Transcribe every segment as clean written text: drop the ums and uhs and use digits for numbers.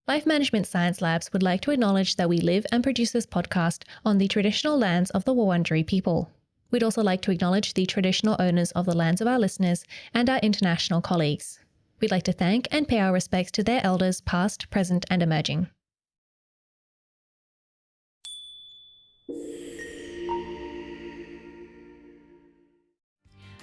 Life Management Science Labs would like to acknowledge that we live and produce this podcast on the traditional lands of the Wurundjeri people. We'd also like to acknowledge the traditional owners of the lands of our listeners and our international colleagues. We'd like to thank and pay our respects to their elders past, present and emerging.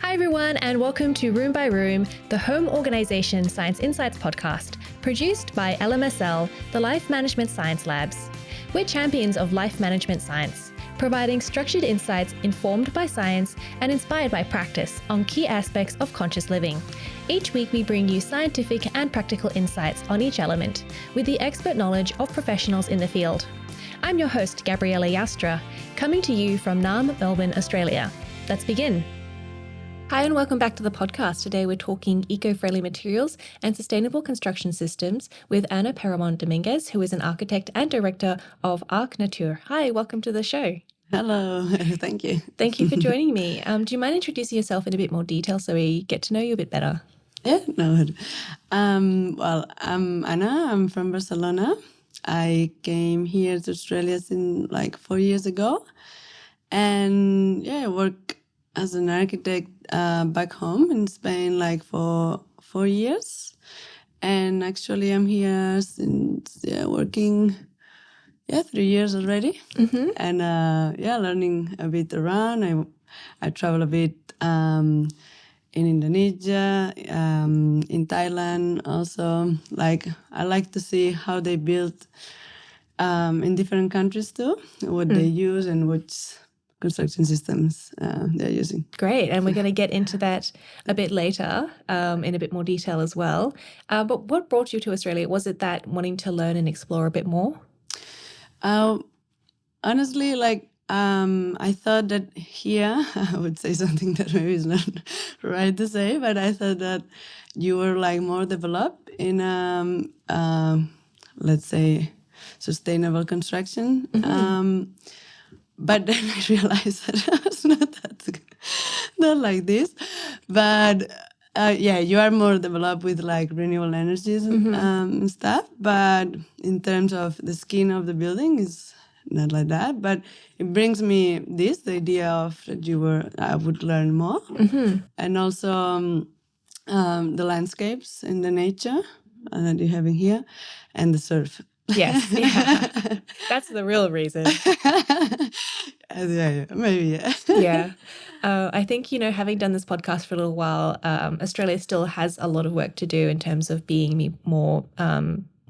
Hi everyone, and welcome to Room by Room, the home organisation Science Insights podcast, produced by LMSL, the Life Management Science Labs. We're champions of life management science, providing structured insights informed by science and inspired by practice on key aspects of conscious living. Each week we bring you scientific and practical insights on each element, with the expert knowledge of professionals in the field. I'm your host, Gabriella Yastra, coming to you from Naarm, Melbourne, Australia. Let's begin. Hi and welcome back to the podcast. Today we're talking eco-friendly materials and sustainable construction systems with Anna Perramon Dominguez, who is an architect and director of Arc Nature. Hi, welcome to the show. Hello, thank you. Thank you for joining me. Do you mind introducing yourself in a bit more detail so we get to know you a bit better? Yeah, no. Well, I'm Anna. I'm from Barcelona. I came here to Australia like 4 years ago. And yeah, I work as an architect back home in Spain like for 4 years. And actually I'm here since working 3 years already. Mm-hmm. And learning a bit around. I travel a bit in Indonesia, in Thailand also. Like I like to see how they build in different countries too, what they use and which construction systems they're using. Great, and we're going to get into that a bit later in a bit more detail as well. But what brought you to Australia? Was it that wanting to learn and explore a bit more? Honestly, I thought that here, I would say something that maybe is not right to say, but I thought that you were like more developed in, let's say, sustainable construction. Mm-hmm. But then I realized that it's not like this. But you are more developed with like renewable energies and stuff. But in terms of the skin of the building, is not like that. But it brings me the idea of that I would learn more, and also the landscapes and the nature that you're having here, and the surf. Yes, yeah. That's the real reason. Maybe. Yeah. I think, having done this podcast for a little while, Australia still has a lot of work to do in terms of being more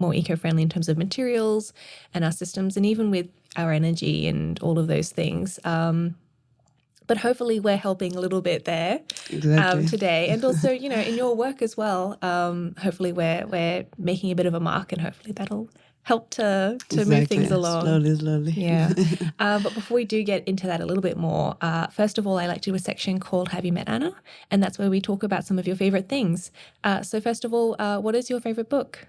eco-friendly in terms of materials and our systems, and even with our energy and all of those things. But hopefully we're helping a little bit there today. And also, in your work as well, hopefully we're making a bit of a mark, and hopefully that'll help to move things along. Slowly. Yeah. But before we do get into that a little bit more, first of all, I like to do a section called Have You Met Anna? And that's where we talk about some of your favorite things. So first of all, what is your favorite book?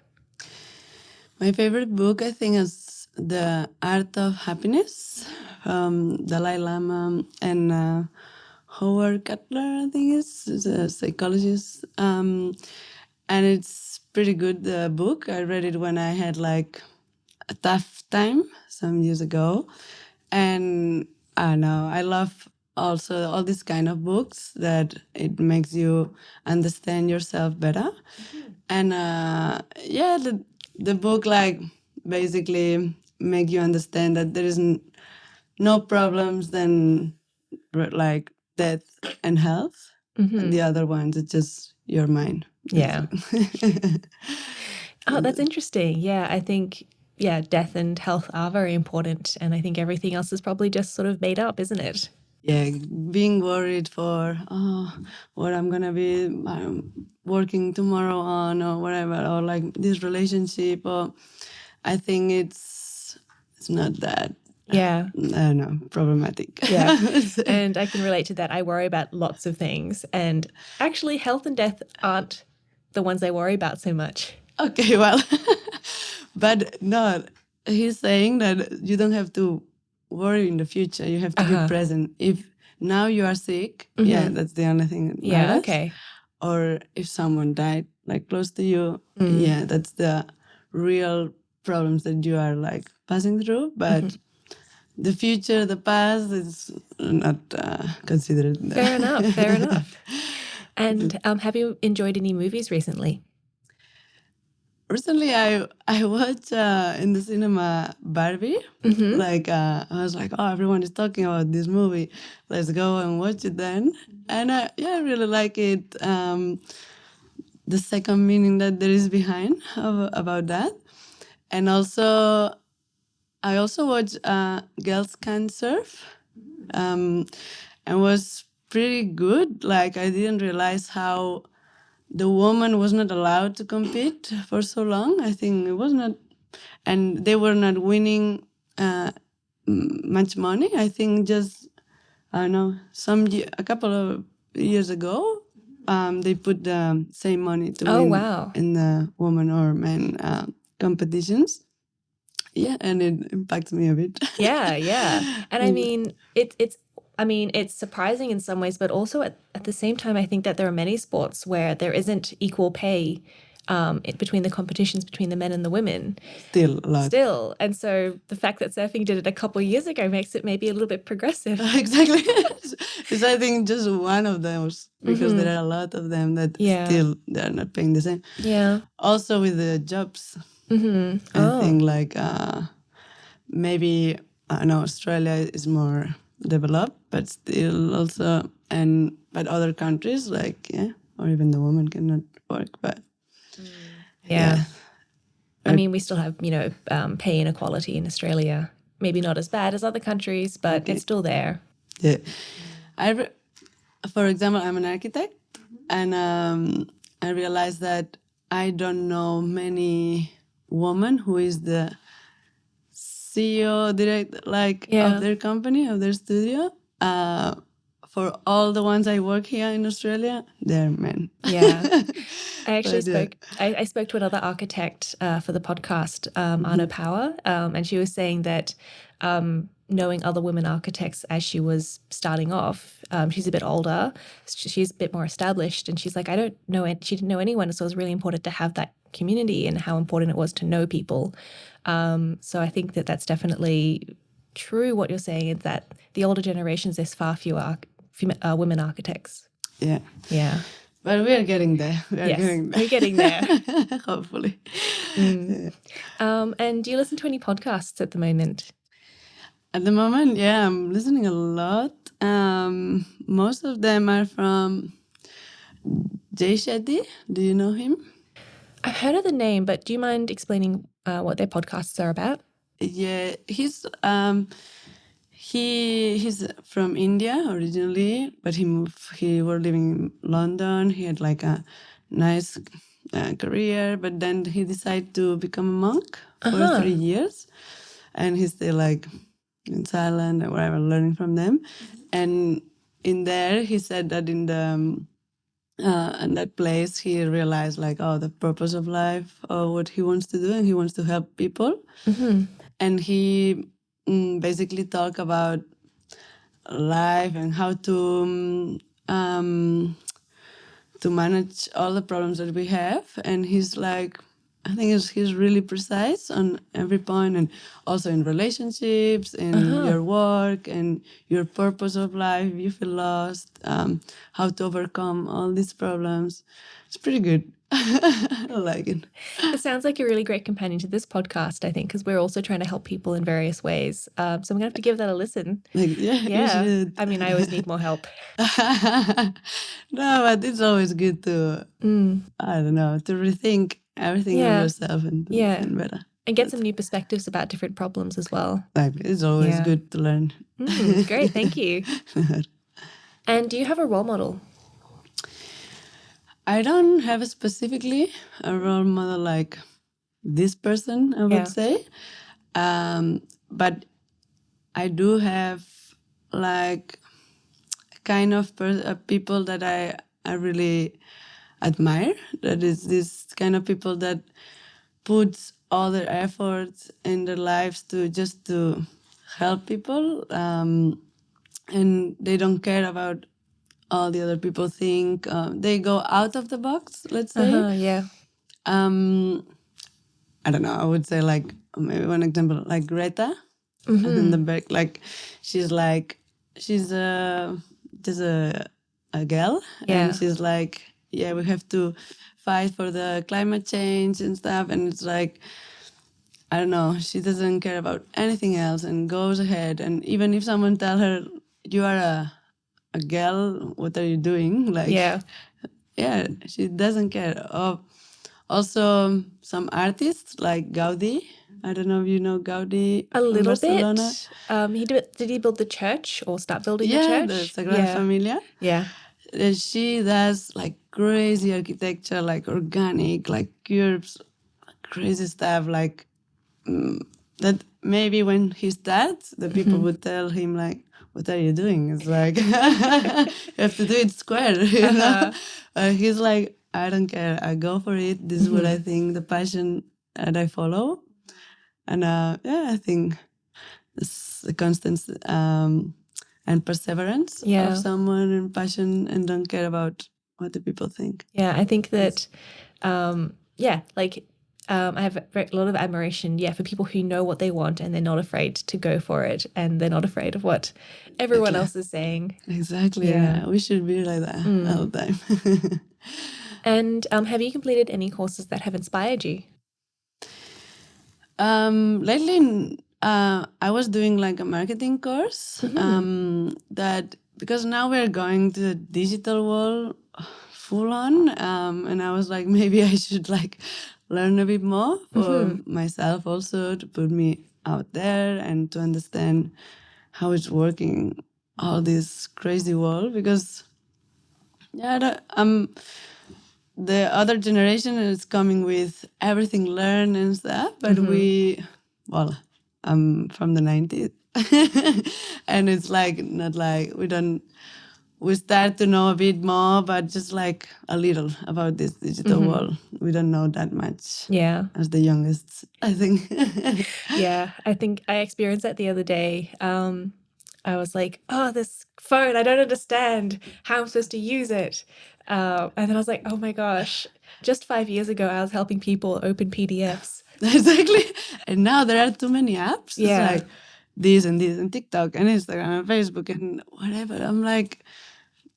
My favorite book, I think, is The Art of Happiness from Dalai Lama and Howard Cutler, I think is a psychologist. And it's pretty good, the book. I read it when I had like a tough time some years ago. And I don't know, I love also all these kind of books that it makes you understand yourself better. And the book like basically make you understand that there is no problems than like death and health. And the other ones, it's just your mind. Yeah. Oh, that's interesting. Yeah, I think, death and health are very important. And I think everything else is probably just sort of made up, isn't it? Yeah, being worried for, what I'm going to be working tomorrow on or whatever, or like this relationship, or I think it's not that. Yeah. I don't know, problematic. Yeah. And I can relate to that. I worry about lots of things. And actually, health and death aren't the ones I worry about so much. Okay, well, but no, he's saying that you don't have to worry in the future. You have to be present. If now you are sick, that's the only thing that matters. Okay. Or if someone died like close to you, that's the real problems that you are like passing through, but the future, the past is not considered. Fair enough. Fair enough. And have you enjoyed any movies recently? Recently, I watched in the cinema Barbie. Like I was like, oh, everyone is talking about this movie. Let's go and watch it then. And I really like it. The second meaning that there is behind about that, and also I also watched Girls Can Surf, and was pretty good. Like I didn't realize how the woman was not allowed to compete for so long. I think it was not, and they were not winning much money. I think just I don't know a couple of years ago, they put the same money to win wow. in the woman or men competitions. Yeah, and it impacts me a bit. Yeah. And I mean, it's surprising in some ways, but also at the same time, I think that there are many sports where there isn't equal pay between the competitions between the men and the women. Still a lot. Still. And so the fact that surfing did it a couple of years ago makes it maybe a little bit progressive. Exactly. It's I think just one of those, because there are a lot of them that still they're not paying the same. Yeah. Also with the jobs, I think like maybe I know Australia is more developed, but still also but other countries like or even the woman cannot work. But yeah. I mean, we still have pay inequality in Australia. Maybe not as bad as other countries, but it's still there. Yeah, for example, I'm an architect, and I realized that I don't know many women who is the CEO director of their company, of their studio. For all the ones I work here in Australia, they're men. Yeah. I actually I spoke to another architect for the podcast, Anna Perramon, and she was saying that knowing other women architects as she was starting off, she's a bit older, she's a bit more established, and she's like, she didn't know anyone, so it was really important to have that community and how important it was to know people. So I think that that's definitely true. What you're saying is that the older generations, there's far fewer women architects. Yeah. But we are getting there. We're getting there. Hopefully. And do you listen to any podcasts at the moment? At the moment, yeah, I'm listening a lot. Most of them are from Jay Shetty. Do you know him? I've heard of the name, but do you mind explaining what their podcasts are about? Yeah, he's from India originally, but he was living in London. He had like a nice career, but then he decided to become a monk for 3 years, and he's still like in Thailand or wherever, learning from them. And in there, he said that in that place, he realized like, the purpose of life, or what he wants to do, and he wants to help people. And he basically talk about life and how to manage all the problems that we have. And he's like, I think he's really precise on every point, and also in relationships, in your work, and your purpose of life. If you feel lost, how to overcome all these problems. It's pretty good. I like it. It sounds like a really great companion to this podcast, I think, because we're also trying to help people in various ways. So I'm going to have to give that a listen. You should. I mean, I always need more help. No, but it's always good to, I don't know, to rethink everything of yourself and better. And get some new perspectives about different problems as well. It's always good to learn. Great, thank you. And do you have a role model? I don't have specifically a role model like this person, I would say. But I do have like kind of people that I really admire. That is this kind of people that puts all their efforts in their lives to help people, and they don't care about all the other people think. They go out of the box, let's say. I don't know, I would say like maybe one example, like Greta in the back, like she's just a girl, Yeah. and she's like, yeah, we have to fight for the climate change and stuff, and it's like, I don't know, she doesn't care about anything else and goes ahead, and even if someone tell her you are a girl, what are you doing? Like, Yeah. yeah, she doesn't care. Also, some artists like Gaudi. I don't know if you know Gaudi A from little Barcelona. bit. Did he build the church or start building the Yeah, the church? Sagrada Familia. Yeah. She does like crazy architecture, like organic, like curves, crazy stuff, like that. Maybe when he starts, the people would tell him like, "What are you doing?" It's like you have to do it square, you know. He's like, "I don't care. I go for it. This is what I think, the passion that I follow." And yeah, I think it's the constant and perseverance of someone and passion and don't care about what the people think. Yeah, I think that, I have a lot of admiration, for people who know what they want and they're not afraid to go for it and they're not afraid of what everyone else is saying. Exactly. Yeah. We should be like that all the time. And have you completed any courses that have inspired you? Lately, I was doing like a marketing course that because now we're going to the digital world full on, and I was like, maybe I should like learn a bit more for myself also to put me out there and to understand how it's working all this crazy world because the other generation is coming with everything learned and stuff, but I'm from the 90s. And it's like, not like we start to know a bit more, but just like a little about this digital world. We don't know that much. Yeah. As the youngest, I think. Yeah, I think I experienced that the other day. I was like, oh, this phone, I don't understand how I'm supposed to use it. And then I was like, oh my gosh, just 5 years ago, I was helping people open PDFs. Exactly. And now there are too many apps. Yeah. It's like this and TikTok and Instagram and Facebook and whatever. I'm like,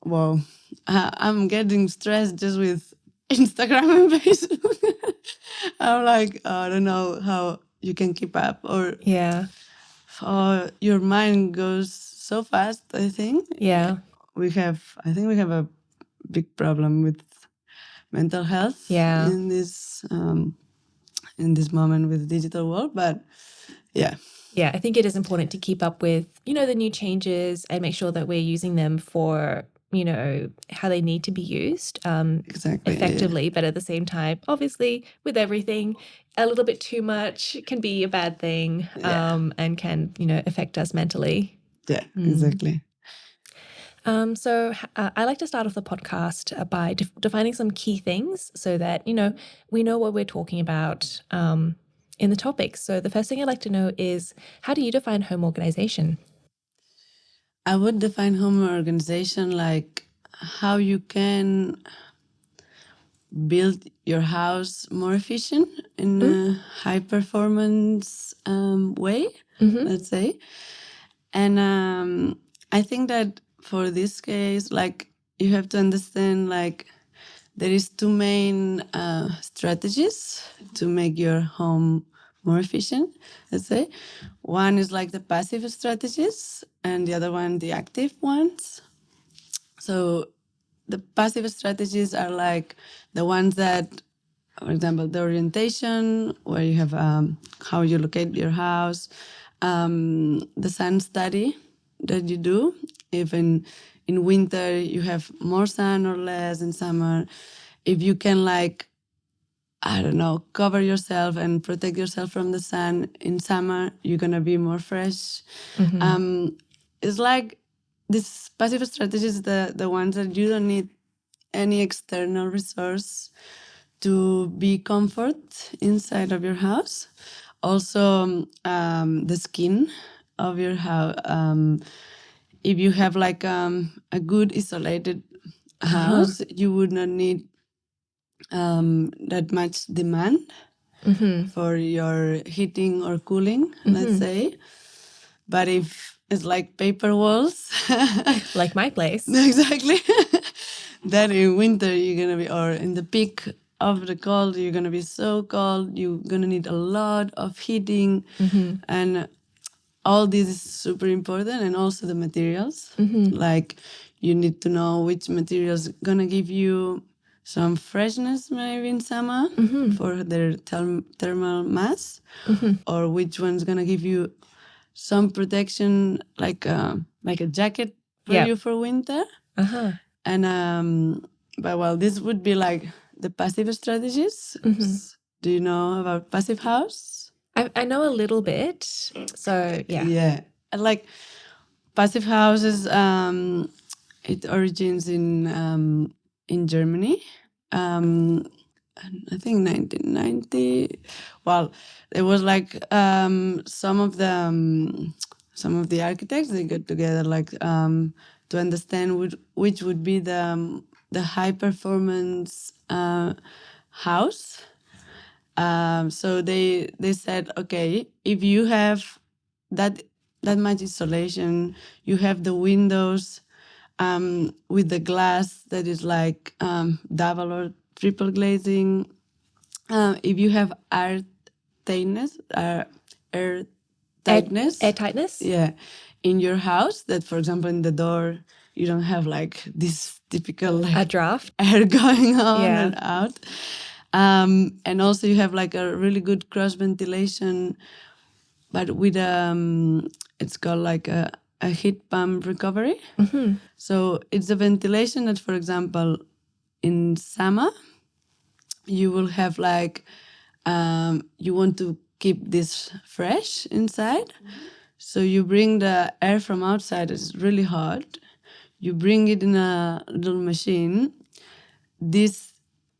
whoa, I'm getting stressed just with Instagram and Facebook. I'm like, oh, I don't know how you can keep up or your mind goes so fast, I think. Yeah. I think we have a big problem with mental health in this moment with the digital world, but yeah. Yeah, I think it is important to keep up with, the new changes and make sure that we're using them for, how they need to be used Exactly, effectively. Yeah. But at the same time, obviously, with everything, a little bit too much can be a bad thing and can, affect us mentally. Yeah, exactly. So I like to start off the podcast by defining some key things so that, we know what we're talking about in the topics. So the first thing I'd like to know is, how do you define home organization? I would define home organization like how you can build your house more efficient in a high performance way, let's say. And I think that for this case, like you have to understand like there is two main strategies to make your home more efficient, let's say. One is like the passive strategies and the other one, the active ones. So the passive strategies are like the ones that, for example, the orientation, where you have how you locate your house, the sun study that you do, if in winter you have more sun or less, in summer, if you can like, I don't know, cover yourself and protect yourself from the sun in summer, you're gonna be more fresh. It's like these passive strategies, the ones that you don't need any external resource to be comfort inside of your house. Also, the skin of your house. If you have like a good isolated house, you would not need that much demand for your heating or cooling, let's say. But if it's like paper walls, Like my place. exactly, then in winter you're gonna be, or in the peak of the cold, you're gonna be so cold. You're gonna need a lot of heating, and all this is super important. And also the materials, like you need to know which materials gonna give you some freshness maybe in summer for their thermal mass, or which one's gonna give you some protection, like a jacket for Yep. you for winter. And but well, this would be like the passive strategies. Do you know about passive house? I know a little bit. So, yeah. Yeah, and like passive houses, it origins in Germany. I think 1990. Well, it was like some of the architects, they got together like to understand which would be the high performance house. So they said, okay, if you have that much insulation, you have the windows with the glass that is like double or triple glazing. If you have air tightness, air tightness, Air tightness? yeah, in your house, that for example in the door you don't have like this typical like A draft? air going on Yeah. and out. And also you have like a really good cross ventilation, but with it's called like a heat pump recovery. So it's a ventilation that, for example, in summer you will have like you want to keep this fresh inside. So you bring the air from outside, it's really hot. You bring it in a little machine.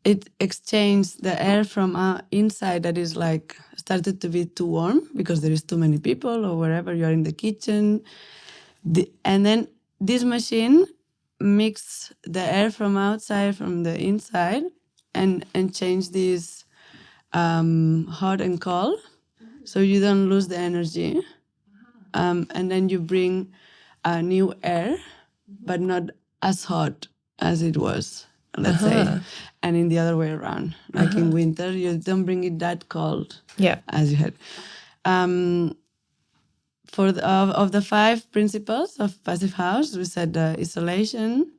It exchanges the air from inside that is like started to be too warm because there is too many people or wherever you are in the kitchen. And then this machine mix the air from outside from the inside and change this hot and cold, so you don't lose the energy. And then you bring new air, but not as hot as it was, let's say. And in the other way around, like in winter, you don't bring it that cold as you had. For of the 5 principles of passive house, we said isolation,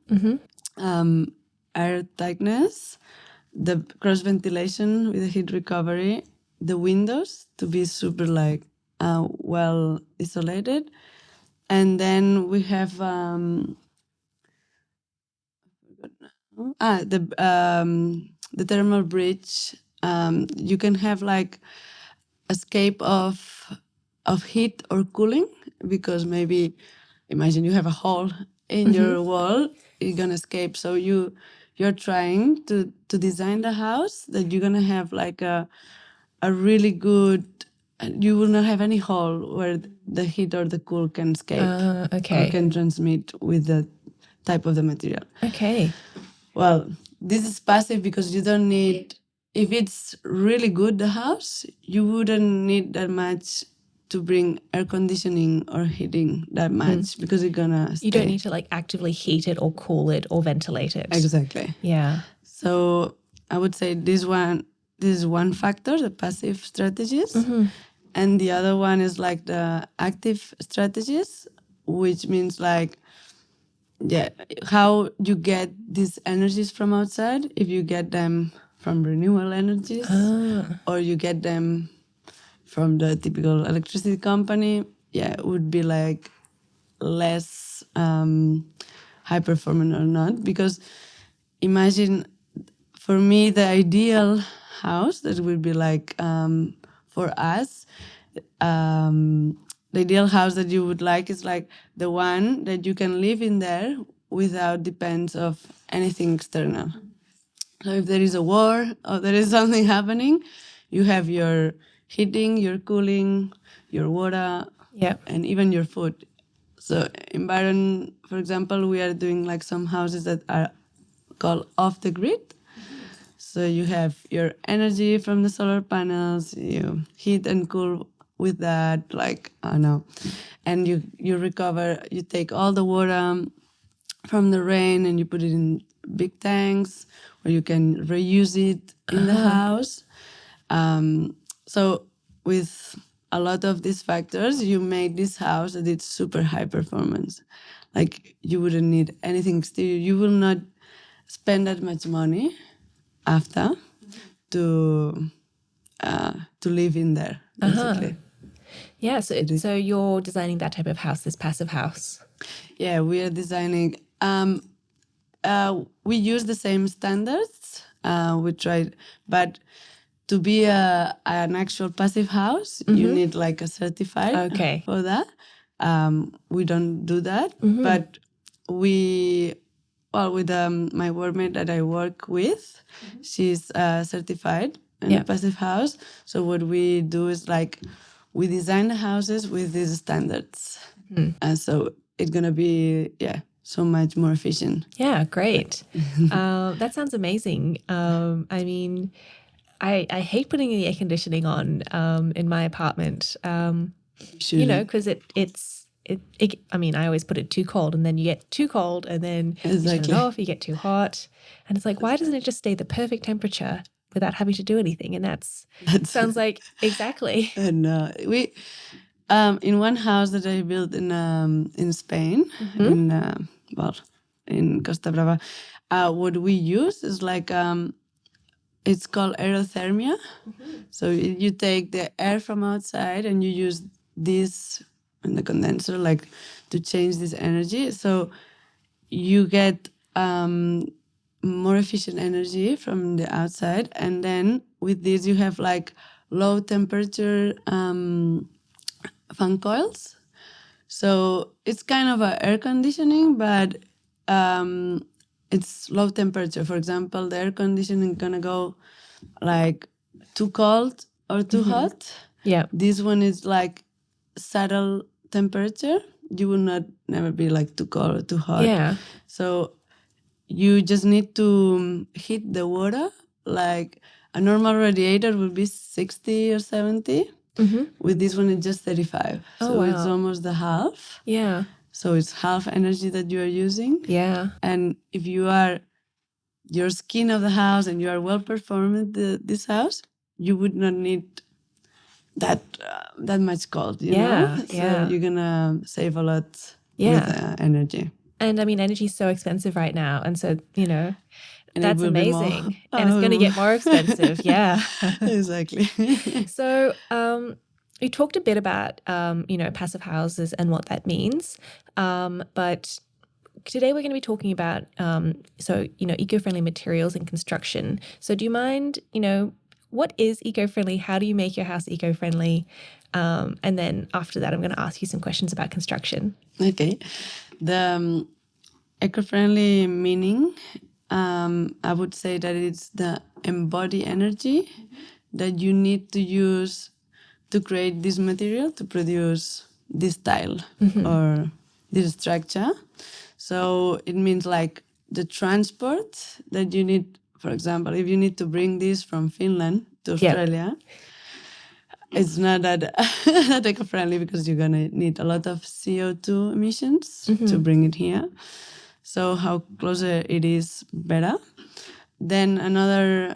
air tightness, the cross ventilation with the heat recovery, the windows to be super like well isolated, and then we have the thermal bridge. You can have like escape of heat or cooling, because maybe imagine you have a hole in your wall, you're gonna escape. So you're trying to design the house that you're gonna have like a really good, you will not have any hole where the heat or the cool can escape Okay. or can transmit with the type of the material. Okay. Well, this is passive because you don't need, if it's really good, the house, you wouldn't need that much to bring air conditioning or heating that much because it's gonna stay. You don't need to like actively heat it or cool it or ventilate it. Exactly. Yeah. So I would say this is one factor, the passive strategies. And the other one is like the active strategies, which means like, how you get these energies from outside. If you get them from renewable energies, or you get them from the typical electricity company, it would be like less high performing or not. Because imagine, for me, the ideal house that would be like for us, the ideal house that you would like is like the one that you can live in there without depends of anything external. So if there is a war or there is something happening, you have your heating, your cooling, your water, and even your food. So in Byron, for example, we are doing like some houses that are called off the grid. So you have your energy from the solar panels, you heat and cool with that, like, I don't know, and you recover, you take all the water from the rain and you put it in big tanks where you can reuse it in the house. So with a lot of these factors, you made this house that it's super high performance. Like you wouldn't need anything exterior. You will not spend that much money after to live in there, basically. Yeah, so you're designing that type of house, this passive house. Yeah, we are designing. We use the same standards. We tried, but to be an actual passive house, you need like a certified for that. We don't do that, but with my workmate that I work with, she's certified in a passive house. So what we do is like we design the houses with these standards, and so it's gonna be so much more efficient. Yeah, great. That sounds amazing. I mean, I hate putting the air conditioning on in my apartment. You know, because it's. I mean, I always put it too cold, and then you get too cold, and then you turn it off, you get too hot. And it's like, why doesn't it just stay the perfect temperature without having to do anything? And that sounds like exactly. And we, in one house that I built in Spain, in Costa Brava, what we use is like, it's called aerothermia. So you take the air from outside and you use this in the condenser, like to change this energy. So you get more efficient energy from the outside. And then with this, you have like low temperature fan coils. So it's kind of a air conditioning, but it's low temperature. For example, the air conditioning gonna go like too cold or too hot. Yeah. This one is like subtle temperature. You will never be like too cold or too hot. Yeah. So you just need to heat the water. Like a normal radiator would be 60 or 70. With this one, it's just 35. So it's almost the half. Yeah. So it's half energy that you are using. Yeah. And if your skin of the house and you are well performing this house, you would not need that much cold, you know? So you're gonna save a lot with energy. And I mean, energy is so expensive right now. And so, you know, and that's amazing. And it's going to get more expensive. Yeah. Exactly. So we talked a bit about, you know, passive houses and what that means. But today we're going to be talking about, so, you know, eco-friendly materials in construction. So do you mind, you know, what is eco-friendly? How do you make your house eco-friendly? And then after that, I'm going to ask you some questions about construction. Okay. The eco-friendly meaning, I would say that it's the embodied energy that you need to use to create this material, to produce this tile or this structure. So it means like the transport that you need. For example, if you need to bring this from Finland to Australia, it's not that eco-friendly because you're going to need a lot of CO2 emissions to bring it here. So how closer it is, better. Then another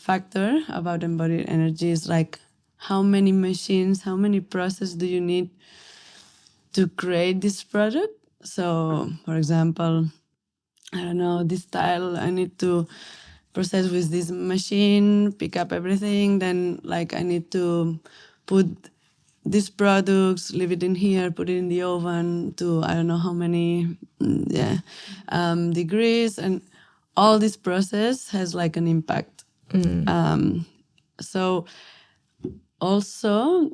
factor about embodied energy is like how many machines, how many processes do you need to create this product? So, for example, I don't know, this tile, I need to process with this machine, pick up everything, then like I need to put these products, leave it in here, put it in the oven to I don't know how many degrees, and all this process has like an impact. So also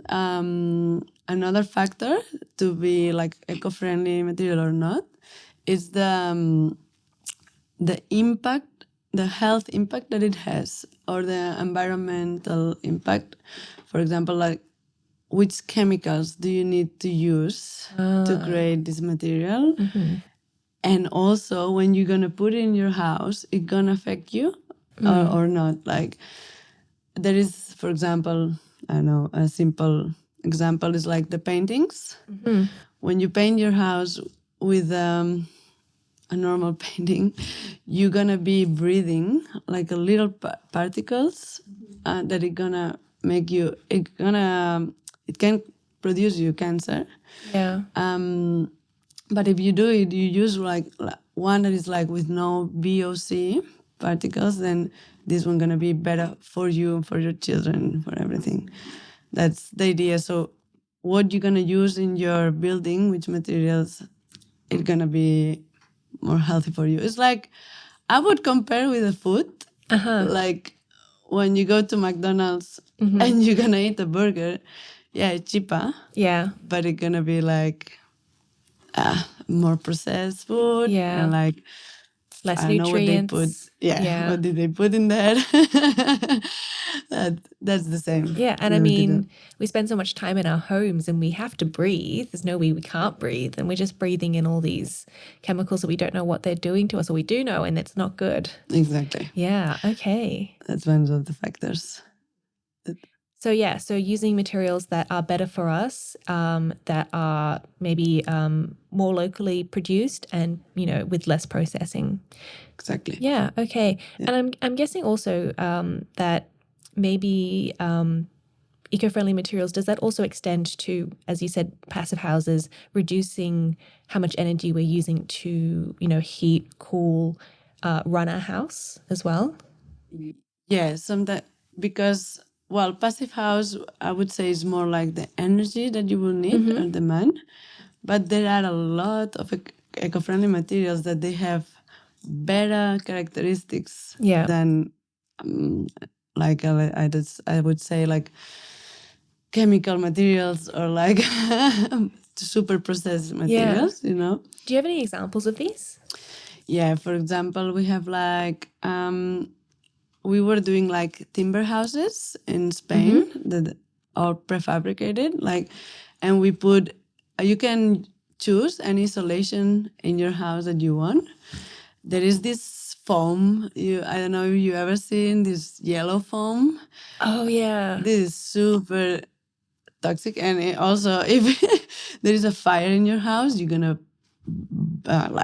another factor to be like eco-friendly material or not is the impact, the health impact that it has, or the environmental impact. For example, like which chemicals do you need to use to create this material? And also when you're gonna put it in your house, it's gonna affect you or not. Like there is, for example, I don't know, a simple example is like the paintings. When you paint your house with a normal painting, you're gonna be breathing like a little particles that it gonna make you. It can produce you cancer. Yeah. But if you do it, you use like one that is like with no VOC particles, then this one gonna be better for you, for your children, for everything. That's the idea. So what you're gonna use in your building, which materials, it's gonna be more healthy for you. It's like I would compare with the food. Like when you go to McDonald's and you're gonna eat a burger, yeah, it's cheaper. Yeah. But it's gonna be like more processed food Yeah. and like Less I don't know what they put. nutrients. Yeah, what did they put in there? That's the same. Yeah, and I mean, we spend so much time in our homes and we have to breathe. There's no way we can't breathe, and we're just breathing in all these chemicals that we don't know what they're doing to us, or we do know, and it's not good. Exactly. Yeah, okay. That's one of the factors. So yeah, so using materials that are better for us, that are maybe more locally produced and, you know, with less processing. Exactly. Yeah, okay. Yeah. And I'm guessing also that maybe eco-friendly materials, does that also extend to, as you said, passive houses, reducing how much energy we're using to, you know, heat, cool, run our house as well? Yeah, sometimes because well, passive house I would say is more like the energy that you will need or demand, but there are a lot of eco-friendly materials that they have better characteristics than like I would say like chemical materials or like super processed materials, you know. Do you have any examples of these? Yeah, for example, we have like we were doing like timber houses in Spain that are prefabricated, like, and we put you can choose an insulation in your house that you want. There is this foam. I don't know if you ever seen this yellow foam. Oh yeah. This is super toxic, and it also if there is a fire in your house, you're gonna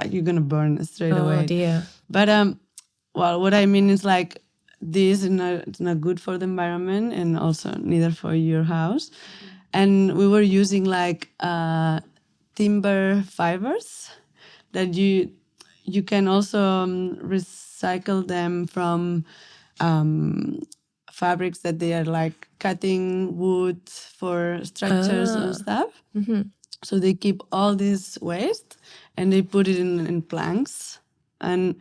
you're gonna burn straight away. Oh dear. But well, what I mean is like this is it's not good for the environment and also neither for your house. And we were using like timber fibers that you can also recycle them from fabrics that they are like cutting wood for structures and stuff. So they keep all this waste and they put it in planks and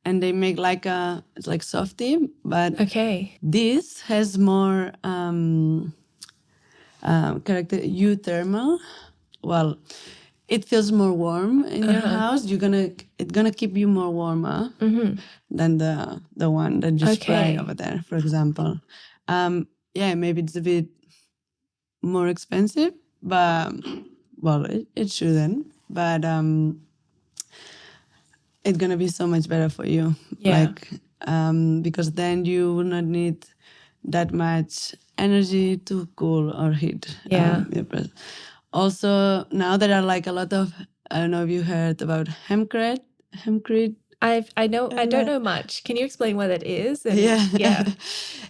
they make like it's like softy, but this has more character euthermal. Well, it feels more warm in your house. It's gonna keep you more warmer than the one that you spray over there, for example. Yeah, maybe it's a bit more expensive, but well, it shouldn't. But it's gonna be so much better for you. Like because then you will not need that much energy to cool or heat. Your place. Also, now there are like a lot of, I don't know if you heard about hempcrete. I don't know much. Can you explain what that is? And yeah.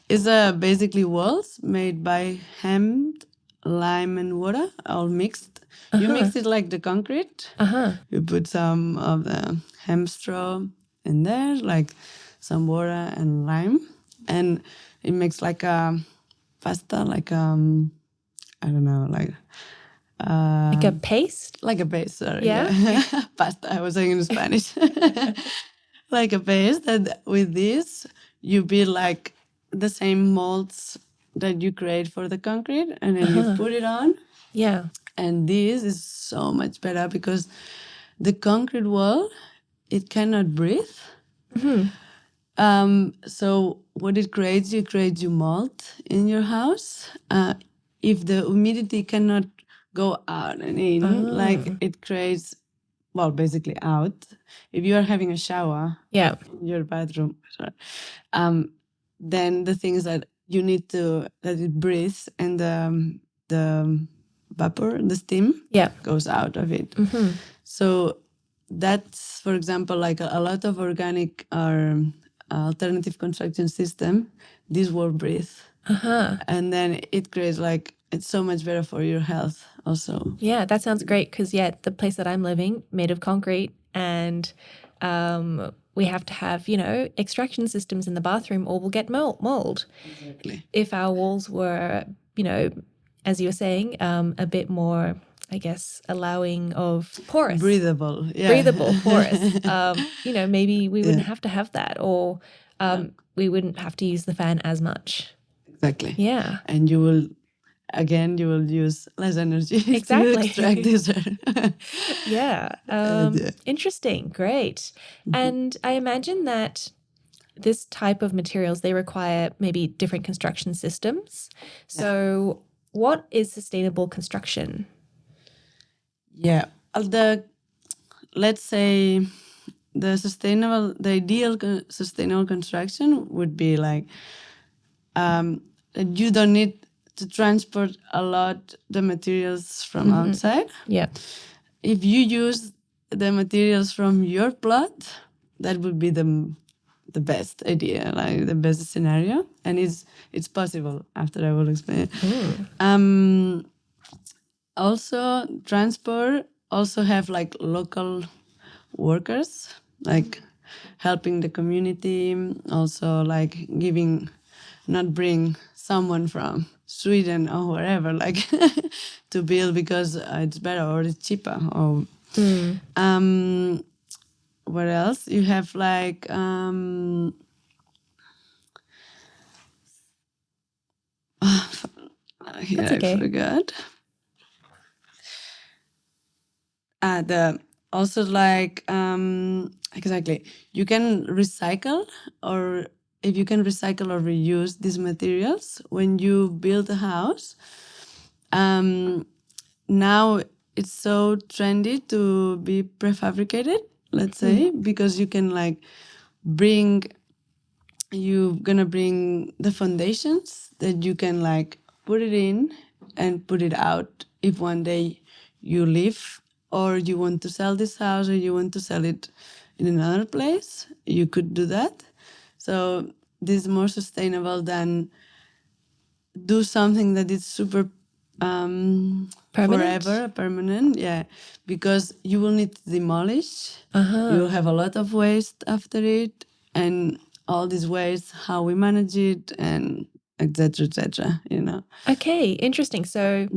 It's basically walls made by hemp, lime, and water all mixed. You mix it like the concrete. You put some of the hemp straw in there, like some water and lime, and it makes like a pasta, like I don't know, like a paste? Like a paste, sorry. Yeah. Pasta, I was saying in Spanish. Like a paste that with this, you build like the same molds that you create for the concrete and then you put it on. Yeah. And this is so much better because the concrete wall, it cannot breathe. So what it creates you mold in your house. If the humidity cannot go out and in, like it creates well, basically out. If you are having a shower Yeah. in your bathroom, then the thing is that you need to let it breathe, and the vapor, the steam, Yeah. goes out of it. Mm-hmm. So that's, for example, like a lot of organic or alternative construction system, this will breathe. Uh-huh. And then it creates like, it's so much better for your health also. Yeah, that sounds great because, the place that I'm living, made of concrete, and we have to have, extraction systems in the bathroom or we'll get mold. Exactly. If our walls were, as you were saying, a bit more, I guess, allowing of porous. Breathable, yeah. Breathable, porous. Maybe we wouldn't have to have that, or we wouldn't have to use the fan as much. Exactly. Yeah. And you will use less energy Exactly. to extract this. Yeah. Interesting. Great. And I imagine that this type of materials, they require maybe different construction systems. So what is sustainable construction? Yeah. Let's say the ideal sustainable construction would be like, you don't need to transport a lot the materials from outside. Yeah. If you use the materials from your plot, that would be the best idea, like the best scenario, and it's possible. After I will explain it. Also, transport also have like local workers, like helping the community. Also, like not bring someone from Sweden or wherever, like to build because it's better or it's cheaper. Or what else? You have like here That's okay. I forgot. Also like exactly, you can recycle, or if you can recycle or reuse these materials when you build a house. Now it's so trendy to be prefabricated, let's say, because you can like you're gonna bring the foundations that you can like put it in and put it out if one day you leave or you want to sell this house or you want to sell it in another place, you could do that. So this is more sustainable than do something that is super forever, permanent. Yeah, because you will need to demolish. You will have a lot of waste after it, and all these waste, how we manage it, and etc. etc. Okay, interesting. So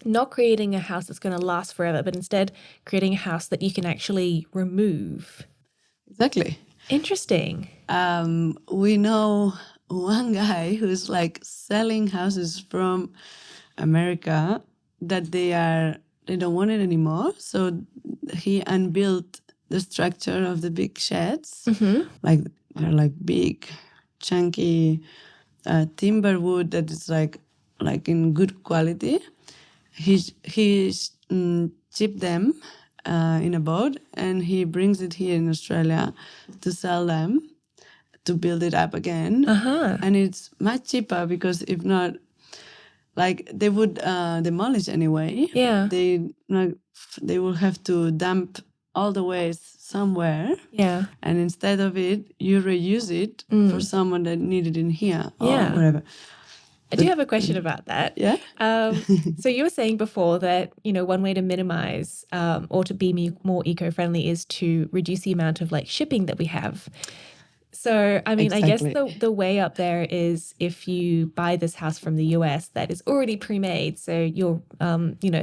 not creating a house that's going to last forever, but instead creating a house that you can actually remove. Exactly. Interesting. We know one guy who's like selling houses from America that they don't want it anymore. So he unbuilt the structure of the big sheds. Like they're like big, chunky timber wood that is like in good quality. He shipped them in a boat, and he brings it here in Australia to sell them, to build it up again. And it's much cheaper because if not, like they would demolish anyway. Yeah. They will have to dump all the waste somewhere. Yeah. And instead of it, you reuse it for someone that needed it in here or whatever. I do have a question about that. Yeah. So you were saying before that, one way to minimize or to be more eco-friendly is to reduce the amount of like shipping that we have. So, I mean, Exactly. I guess the way up there is if you buy this house from the US that is already pre-made, so you're,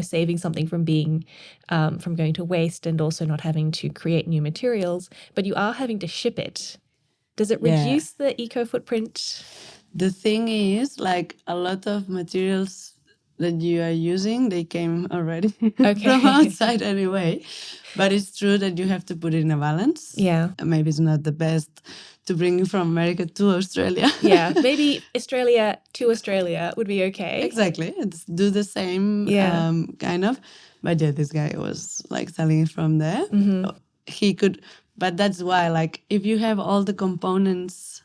saving something from being, from going to waste and also not having to create new materials, but you are having to ship it. Does it reduce the eco footprint? The thing is, like a lot of materials that you are using, they came already Okay. from outside anyway. But it's true that you have to put it in a balance. Yeah. Maybe it's not the best to bring it from America to Australia. Yeah. Maybe Australia to Australia would be okay. Exactly. It's do the same kind of. But yeah, this guy was like selling it from there. He could, but that's why, like, if you have all the components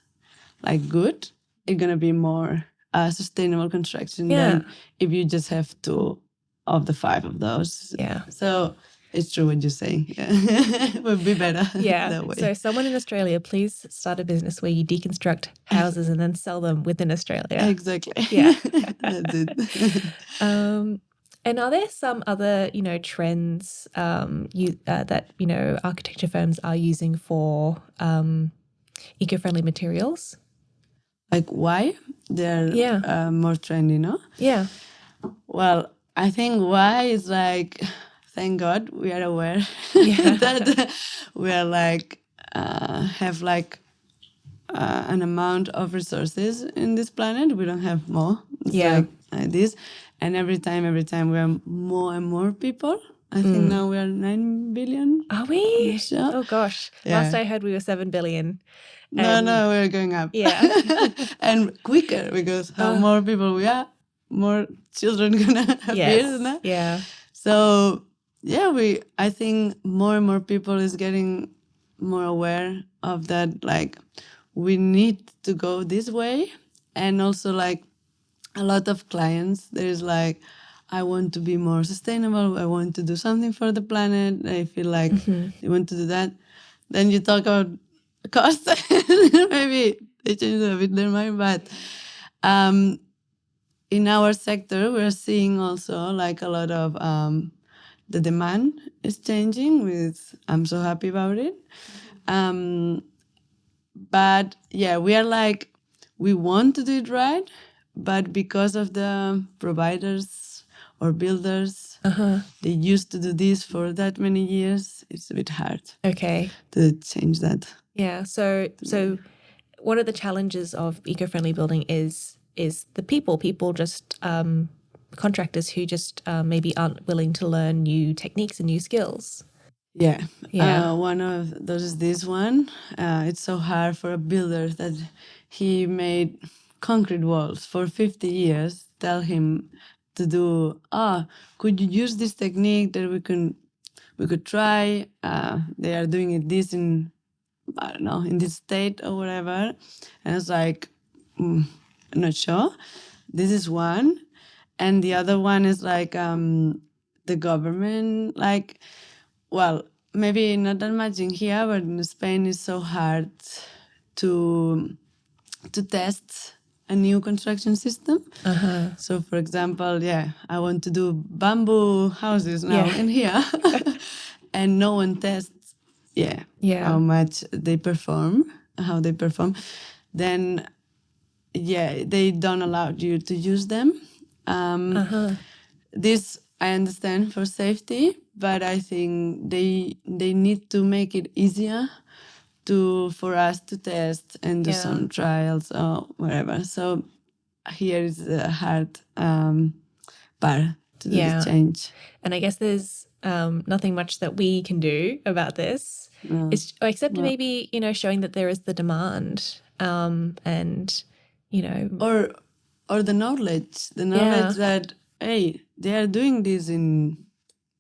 like good, it's gonna be more sustainable construction than if you just have 2 of the 5 of those. Yeah. So it's true what you're saying. Yeah. It would be better that way. So someone in Australia, please start a business where you deconstruct houses and then sell them within Australia. Exactly. Yeah. That's it. And are there some other, trends that, architecture firms are using for eco-friendly materials? Like why they're more trendy, no? Yeah. Well, I think why is like, thank God we are aware that we are like have like an amount of resources in this planet. We don't have more. It's like this, and every time we are more and more people. I think now we are 9 billion. Are we? Sure. Oh gosh. Last I heard we were 7 billion. No, we're going up. Yeah. And quicker because how more people we are, more children gonna appear. No? Yeah. So yeah, I think more and more people is getting more aware of that. Like we need to go this way, and also like a lot of clients, there's like, I want to be more sustainable. I want to do something for the planet. I feel like they want to do that. Then you talk about cost. Maybe they change a bit their mind, but in our sector, we're seeing also like a lot of the demand is changing. I'm so happy about it. But yeah, we are like, we want to do it right, but because of the providers or builders, they used to do this for that many years. It's a bit hard. Okay. To change that. Yeah. So one of the challenges of eco-friendly building is the people just contractors who just maybe aren't willing to learn new techniques and new skills. Yeah. One of those is this one. It's so hard for a builder that he made concrete walls for 50 years. Tell him to do, could you use this technique that we could try? They are doing it this in, I don't know, in this state or whatever. And it's like, I'm not sure. This is one. And the other one is like the government, like, well, maybe not that much in here, but in Spain it's so hard to test a new construction system. So, for example, I want to do bamboo houses now in here, and no one tests, how much they perform, how they perform. Then, they don't allow you to use them. This I understand for safety, but I think they need to make it easier for us to test and do some trials or whatever. So here is the hard part to do the change. And I guess there's nothing much that we can do about this, except maybe showing that there is the demand, and or the knowledge that hey, they are doing this in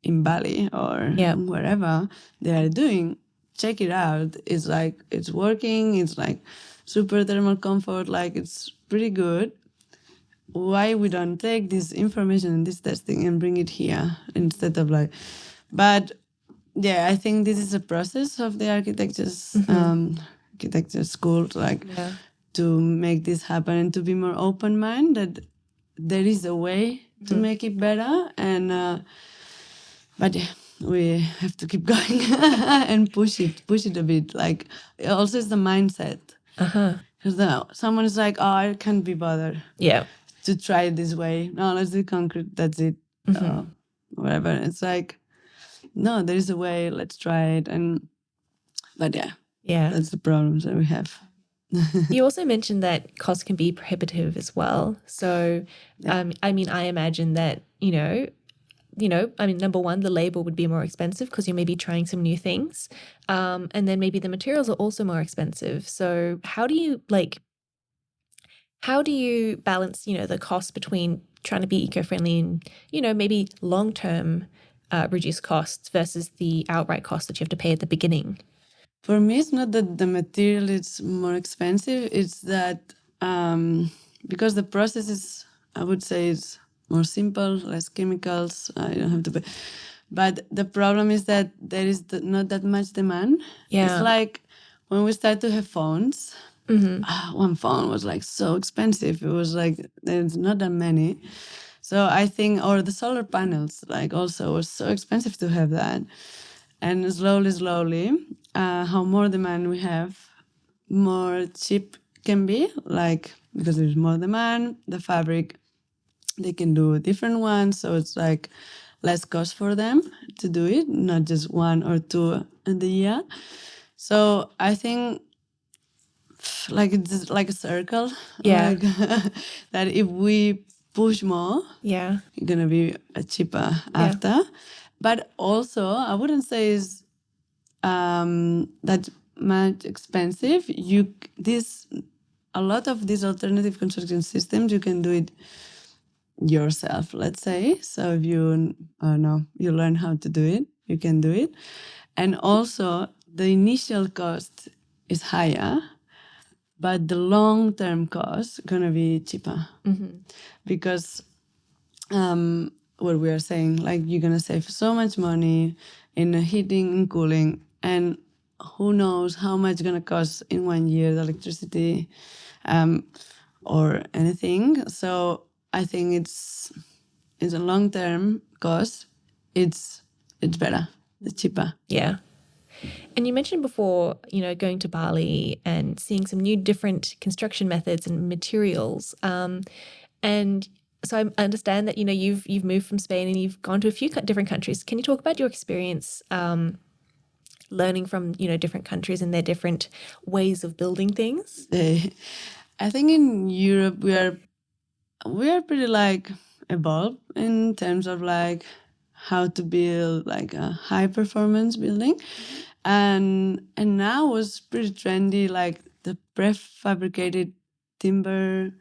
Bali or wherever they are doing. Check it out. It's like, it's working. It's like super thermal comfort. Like, it's pretty good. Why we don't take this information and this testing and bring it here instead of like, but I think this is a process of the architecture school, like to make this happen and to be more open-minded that there is a way to make it better. And, but we have to keep going and push it a bit. Like, also it's the mindset. Because someone is like, I can't be bothered to try it this way. No, let's do concrete. That's it. Whatever. It's like, no, there is a way. Let's try it. But that's the problems that we have. You also mentioned that costs can be prohibitive as well. So, I mean, I imagine that, I mean, number one, the labor would be more expensive because you're maybe trying some new things. And then maybe the materials are also more expensive. So how do you balance, the cost between trying to be eco-friendly and, maybe long-term reduce costs versus the outright cost that you have to pay at the beginning? For me, it's not that the material is more expensive. It's that because the process is, I would say, it's more simple, less chemicals. I don't have to pay. But the problem is that there is not that much demand. Yeah. It's like when we start to have phones. One phone was like so expensive. It was like there's not that many. So I think, or the solar panels, like also was so expensive to have that. And slowly, how more demand we have, more cheap can be, like because there's more demand, the fabric, they can do different ones. So it's like less cost for them to do it, not just one or two in the year. So I think like it's like a circle, Yeah. like that if we push more, Yeah. it's gonna be cheaper after. But also, I wouldn't say is that much expensive. A lot of these alternative construction systems, you can do it yourself, let's say. So if you you learn how to do it, you can do it. And also the initial cost is higher, but the long-term cost gonna be cheaper. Because what we are saying, like you're gonna save so much money in heating and cooling, and who knows how much gonna cost in 1 year the electricity or anything. So I think it's a long-term cost. It's better, it's cheaper. Yeah. And you mentioned before, going to Bali and seeing some new different construction methods and materials. And so I understand that, you've moved from Spain and you've gone to a few different countries. Can you talk about your experience learning from, different countries and their different ways of building things? I think in Europe we are pretty like evolved in terms of like how to build like a high performance building, and now was pretty trendy like the prefabricated timber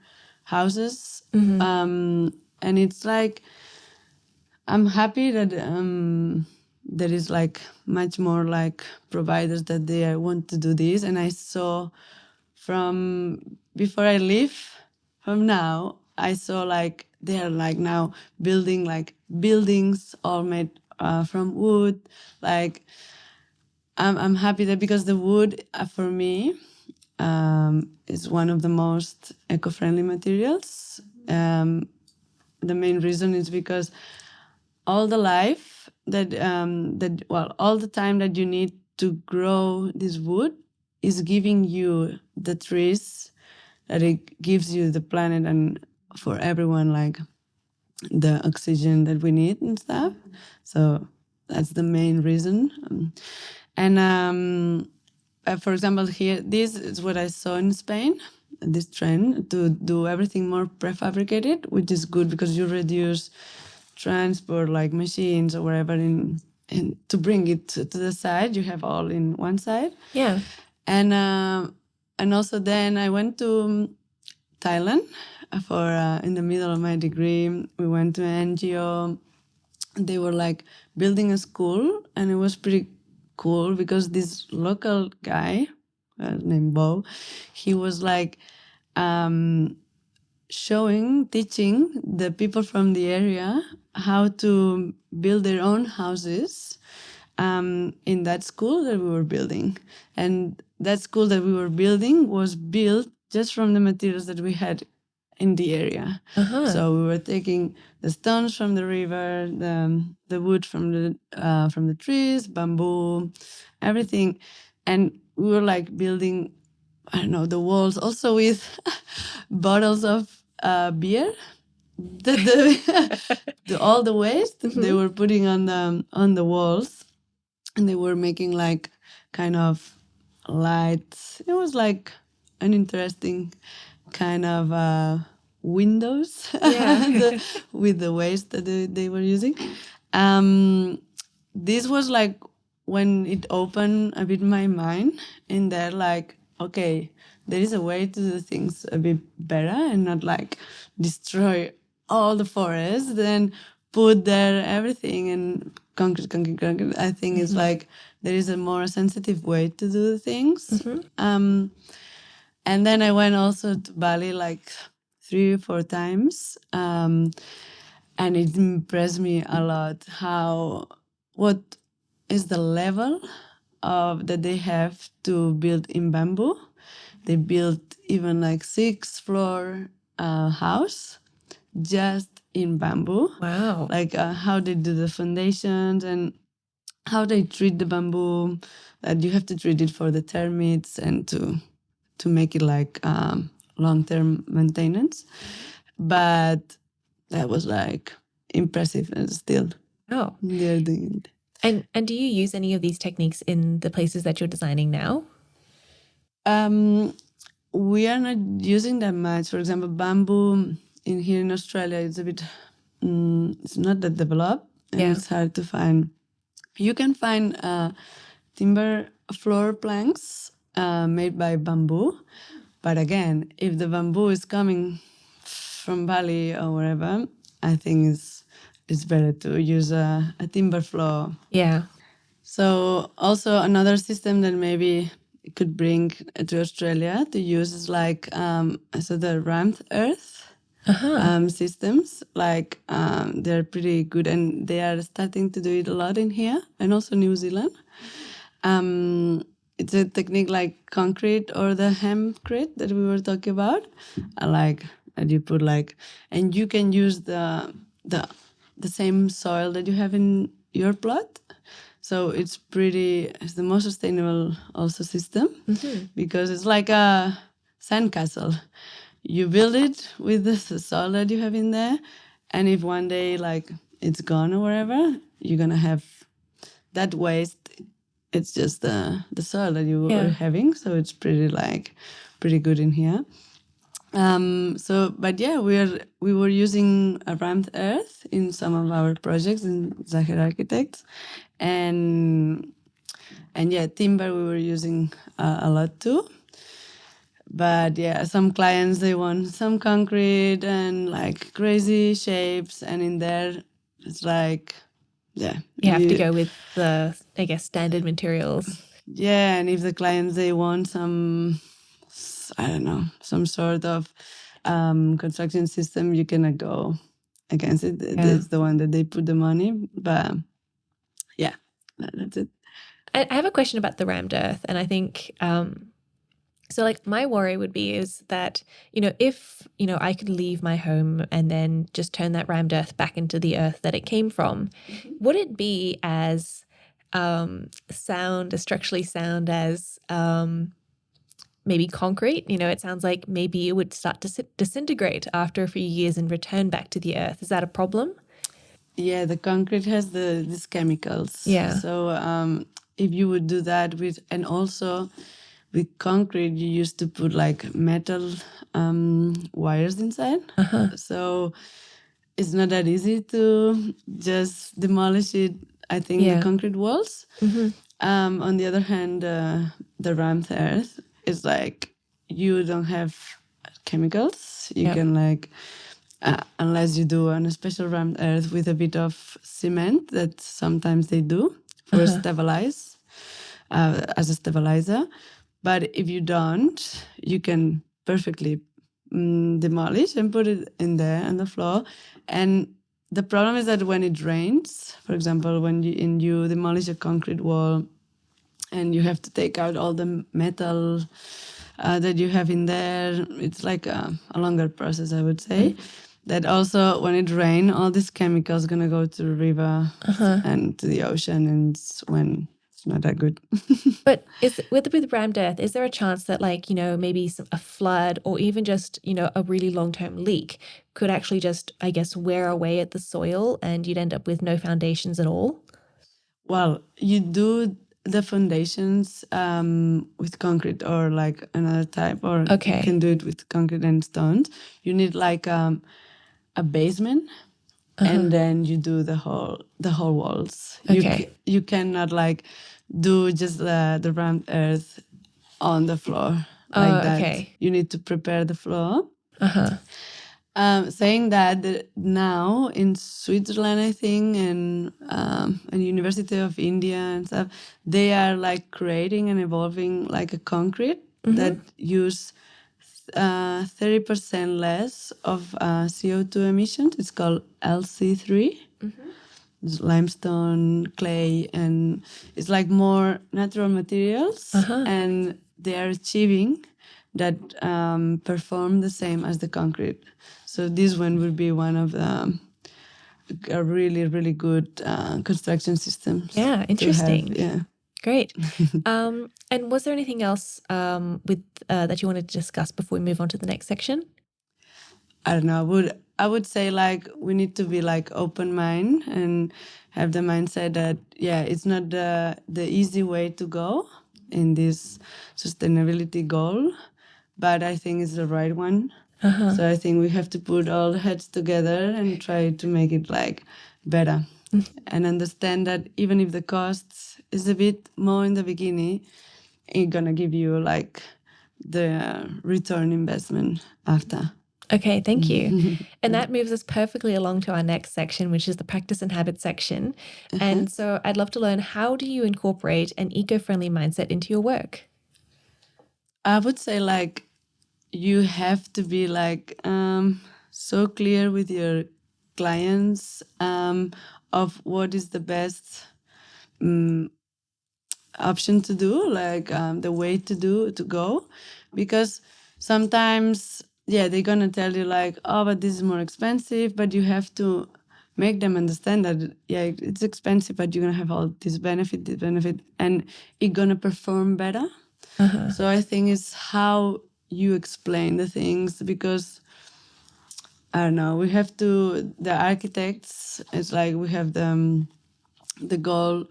houses. And it's like I'm happy that there is like much more like providers that they want to do this, and I saw from before I leave from now, I saw like they are like now building like buildings all made from wood. Like I'm happy that because the wood for me is one of the most eco-friendly materials. The main reason is because all the life all the time that you need to grow this wood is giving you the trees that it gives you the planet and for everyone like the oxygen that we need and stuff. So that's the main reason. For example, here, this is what I saw in Spain, this trend to do everything more prefabricated, which is good because you reduce transport like machines or wherever and to bring it to the side, you have all in one side. Yeah. And also then I went to Thailand for in the middle of my degree. We went to an NGO. They were like building a school, and it was pretty cool because this local guy named Bo, he was like teaching the people from the area how to build their own houses in that school that we were building. And that school that we were building was built just from the materials that we had in the area. So we were taking the stones from the river, the wood from the trees, bamboo, everything, and we were like building, I don't know, the walls also with bottles of beer. All the waste they were putting on the walls, and they were making like kind of lights. It was like an interesting kind of windows Yeah. with the waste that they were using. Um, this was like when it opened a bit my mind in there, like, okay, there is a way to do things a bit better and not like destroy all the forest, then put there everything and concrete. I think it's like there is a more sensitive way to do things. And then I went also to Bali like 3 or 4 times. And it impressed me a lot what is the level of that they have to build in bamboo. They built even like 6-floor house just in bamboo. Wow. Like how they do the foundations and how they treat the bamboo, that you have to treat it for the termites and to make it like long-term maintenance. But that was like impressive and still Oh. they're doing it. And do you use any of these techniques in the places that you're designing now? We are not using that much. For example, bamboo in here in Australia, it's a bit, it's not that developed and Yeah. it's hard to find. You can find timber floor planks made by bamboo. But again, if the bamboo is coming from Bali or wherever, I think it's better to use a timber floor. Yeah. So also another system that maybe it could bring to Australia to use is like so the rammed earth systems. Like they're pretty good and they are starting to do it a lot in here and also New Zealand. It's a technique like concrete or the hempcrete that we were talking about. Like that you put like, and you can use the same soil that you have in your plot. So it's the most sustainable also system because it's like a sandcastle. You build it with the soil that you have in there, and if one day like it's gone or wherever, you're gonna have that waste. It's just the soil that you were having, so it's pretty good in here. But yeah, we were using a rammed earth in some of our projects in Zahir Architects, and yeah, timber we were using a lot too. But yeah, some clients they want some concrete and like crazy shapes, and in there it's like, yeah, You have to go with the, I guess, standard materials. Yeah, and if the clients they want some, I don't know, some sort of construction system, you cannot go against it. It's the one that they put the money, but yeah, that's it. I have a question about the rammed earth, and I think so like my worry would be is that, if, I could leave my home and then just turn that rammed earth back into the earth that it came from, would it be as structurally sound as maybe concrete? It sounds like maybe it would start to disintegrate after a few years and return back to the earth. Is that a problem? Yeah, the concrete has these chemicals. Yeah. So if you would do that and also with concrete, you used to put like metal wires inside. So it's not that easy to just demolish it, I think, the concrete walls. On the other hand, the rammed earth is like you don't have chemicals. You can like, unless you do on a special rammed earth with a bit of cement that sometimes they do for stabilize, as a stabilizer. But if you don't, you can perfectly demolish and put it in there on the floor. And the problem is that when it rains, for example, when you demolish a concrete wall and you have to take out all the metal that you have in there, it's like a longer process, I would say. That also, when it rains, all these chemicals going to go to the river and to the ocean, and it's not that good. But with rammed earth, is there a chance that maybe a flood or even just, a really long-term leak could actually just, I guess, wear away at the soil and you'd end up with no foundations at all? Well, you do the foundations with concrete or like another type, or Okay. you can do it with concrete and stones. You need like a basement, and then you do the whole walls. Okay. You cannot like do just the round earth on the floor like that. Okay. You need to prepare the floor. Uh-huh. Saying that now in Switzerland, I think, and University of India and stuff, they are like creating and evolving like a concrete that use 30% less of CO2 emissions. It's called LC3. It's limestone, clay, and it's like more natural materials, and they are achieving that perform the same as the concrete. So this one would be one of the a really, really good construction systems. Yeah, interesting. Yeah. Great. And was there anything else with that you wanted to discuss before we move on to the next section? I don't know. I would say like we need to be like open mind and have the mindset that it's not the easy way to go in this sustainability goal, but I think it's the right one. So I think we have to put all the heads together and try to make it like better, and understand that even if the cost is a bit more in the beginning, it's gonna give you like the return investment after. Okay, thank you. And that moves us perfectly along to our next section, which is the practice and habit section. And so I'd love to learn, how do you incorporate an eco-friendly mindset into your work? I would say like you have to be like so clear with your clients of what is the best option to do, like the way to go, because sometimes they're gonna tell you like, oh, but this is more expensive, but you have to make them understand that it's expensive, but you're gonna have all this benefit, and it's gonna perform better. So I think it's how you explain the things, because I don't know, we have to, the architects, it's like we have the goal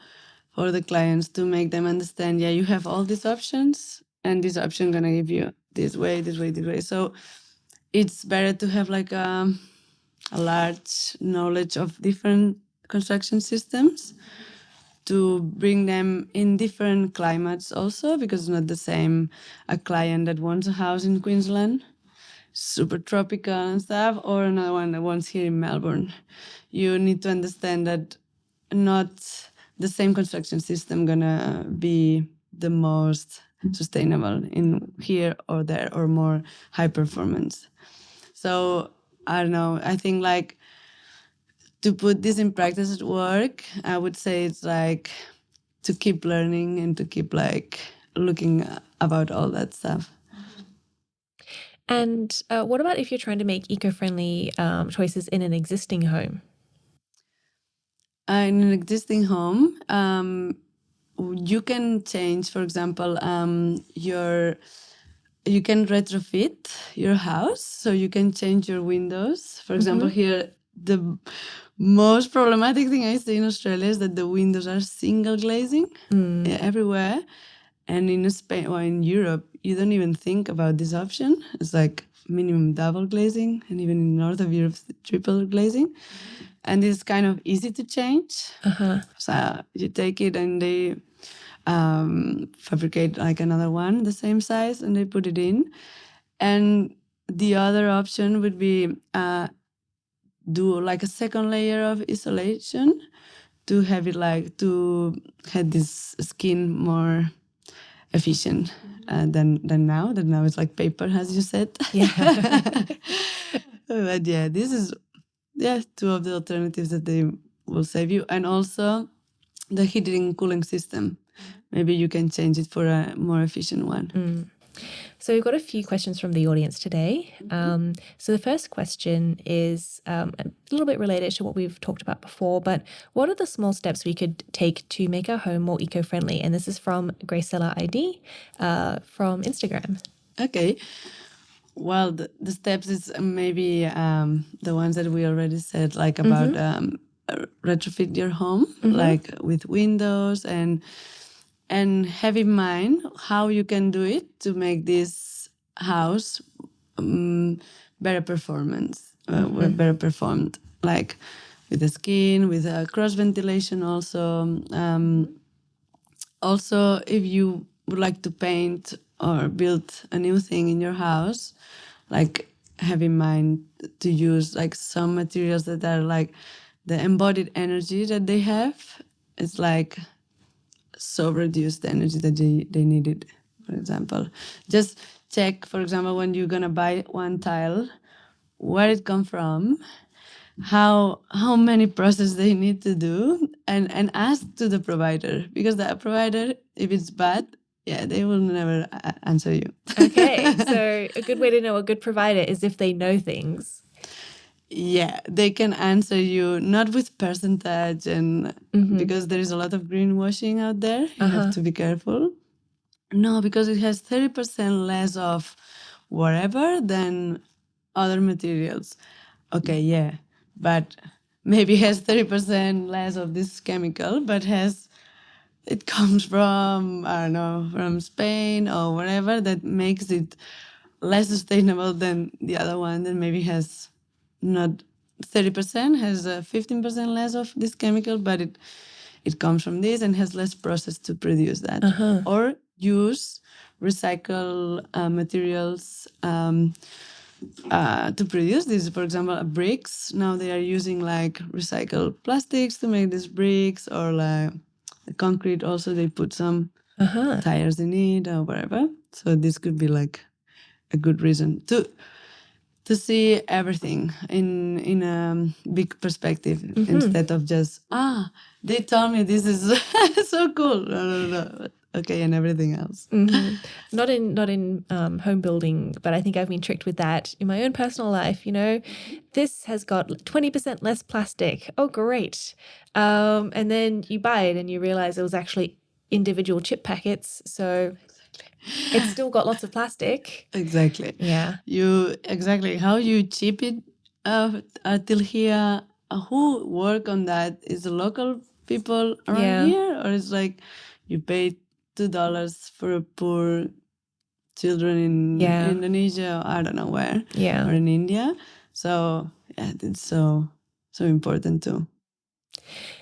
for the clients to make them understand, you have all these options, and this option gonna give you this way. So it's better to have like a large knowledge of different construction systems, to bring them in different climates also, because it's not the same a client that wants a house in Queensland, super tropical and stuff, or another one that wants here in Melbourne. You need to understand that not the same construction system gonna be the most sustainable in here or there, or more high performance. So I don't know, I think like to put this in practice at work, I would say it's like to keep learning and to keep like looking about all that stuff. And what about if you're trying to make eco-friendly choices in an existing home? In an existing home, you can change, for example, you can retrofit your house, so you can change your windows. For example, here, the most problematic thing I see in Australia is that the windows are single glazing everywhere. And in Spain or in Europe, you don't even think about this option. It's like minimum double glazing, and even in north of Europe, triple glazing. And it's kind of easy to change. So you take it and they fabricate like another one, the same size, and they put it in. And the other option would be do like a second layer of insulation to have it like to have this skin more efficient than now. That now it's like paper, as you said. But this is two of the alternatives that they will save you. And also the heating and cooling system. Maybe you can change it for a more efficient one. So we've got a few questions from the audience today. So the first question is a little bit related to what we've talked about before, but what are the small steps we could take to make our home more eco-friendly? And this is from Gracella ID from Instagram. Okay. Well, the steps is maybe the ones that we already said, like about retrofit your home, like with windows, and and have in mind how you can do it to make this house better performance, better performed, like with the skin, with cross ventilation also. Also, if you would like to paint or build a new thing in your house, like have in mind to use like some materials that are like the embodied energy that they have. It's like so reduced the energy that they needed, for example. Just check, for example, when you're gonna buy one tile, where it come from, how many process they need to do, and ask to the provider, because the provider, if it's bad, yeah, they will never answer you. Okay, so a good way to know a good provider is if they know things. Yeah, they can answer you not with percentage, and because there is a lot of greenwashing out there, you have to be careful. No, because it has 30% less of whatever than other materials. Okay, yeah, but maybe has 30% less of this chemical, but it comes from, I don't know, from Spain or whatever, that makes it less sustainable than the other one that maybe has not 30%, has 15% less of this chemical, but it comes from this and has less process to produce that. Or use recycle materials to produce this. For example, bricks. Now they are using like recycled plastics to make these bricks, or like the concrete. Also, they put some tires in it or whatever. So this could be like a good reason to see everything in a big perspective, instead of just they told me this is so cool. No. Okay, and everything else. Not in home building, but I think I've been tricked with that in my own personal life. This has got 20% less plastic. Oh, great! And then you buy it and you realize it was actually individual chip packets, so it's still got lots of plastic. Exactly. Yeah. How you chip it till here. Who work on that? Is the local people around here, or is like you pay $2 for a poor children in Indonesia, or I don't know where, or in India. So yeah, it's so important too.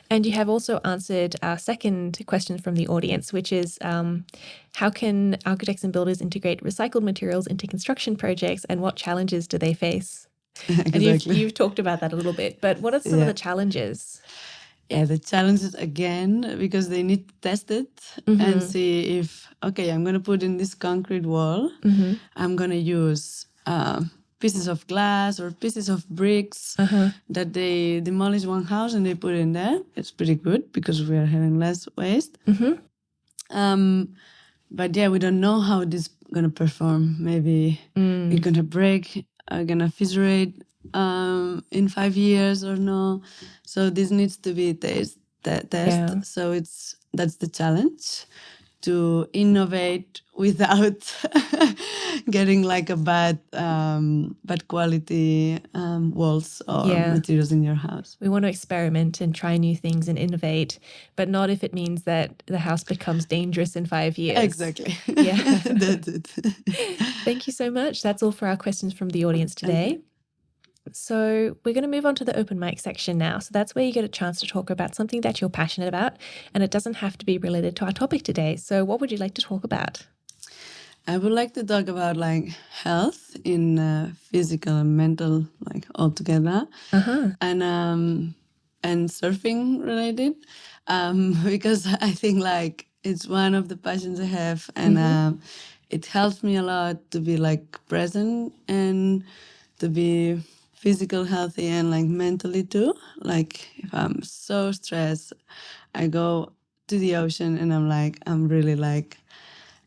And you have also answered our second question from the audience, which is how can architects and builders integrate recycled materials into construction projects, and what challenges do they face? Exactly. And you've talked about that a little bit, but what are some of the challenges? Yeah, the challenges again, because they need to test it and see if, okay, I'm going to put in this concrete wall, I'm going to use pieces of glass or pieces of bricks that they demolish one house and they put in there. It's pretty good because we are having less waste. But yeah, we don't know how this is going to perform. Maybe it's going to break, going to fissurate in 5 years or no. So this needs to be test. Yeah. So that's the challenge, to innovate without getting like a bad quality walls or materials in your house. We want to experiment and try new things and innovate, but not if it means that the house becomes dangerous in 5 years. Exactly. Yeah. That's it. Thank you so much. That's all for our questions from the audience today. Okay. So we're going to move on to the open mic section now. So that's where you get a chance to talk about something that you're passionate about, and it doesn't have to be related to our topic today. So what would you like to talk about? I would like to talk about like health in physical and mental, like all together, and surfing related, because I think like it's one of the passions I have, and it helps me a lot to be like present and to be physical healthy and like mentally too. Like if I'm so stressed, I go to the ocean and I'm really like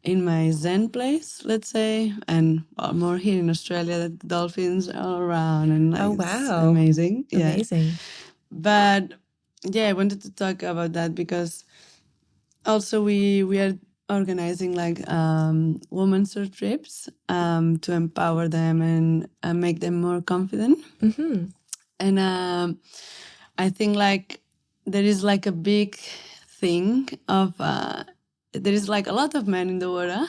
in my zen place, let's say, and more here in Australia, the dolphins are all around, and like it's amazing. Amazing. But yeah, I wanted to talk about that because also we are organizing like women surf trips to empower them and make them more confident. And I think like there is like a big thing of there is like a lot of men in the water,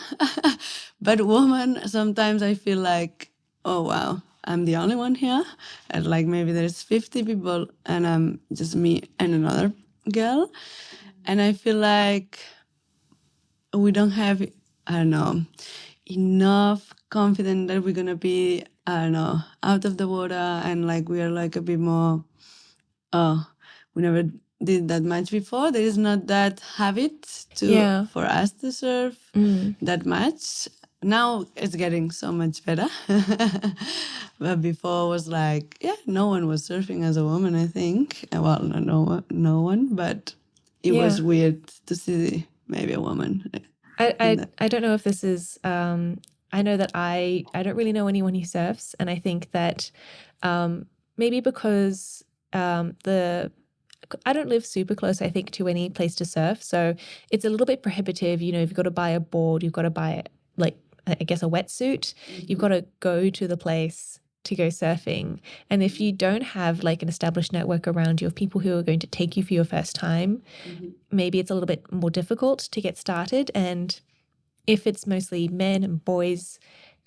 but women, sometimes I feel like, oh wow, I'm the only one here. And like maybe there's 50 people and I'm just me and another girl. And I feel like we don't have, I don't know, enough confidence that we're gonna be, I don't know, out of the water, and like we are like a bit more, oh, we never did that much before. There is not that habit Yeah. for us to surf that much. Now it's getting so much better. But before was like, yeah, no one was surfing as a woman, I think. Well, no one, but it Yeah. was weird to see maybe a woman. I don't know if this is I know that I don't really know anyone who surfs, and I think that maybe because I don't live super close, I think, to any place to surf, so it's a little bit prohibitive. You know, you've got to buy a board, you've got to buy like I guess a wetsuit, you've got to go to the place to go surfing. And if you don't have like an established network around you of people who are going to take you for your first time, maybe it's a little bit more difficult to get started. And if it's mostly men and boys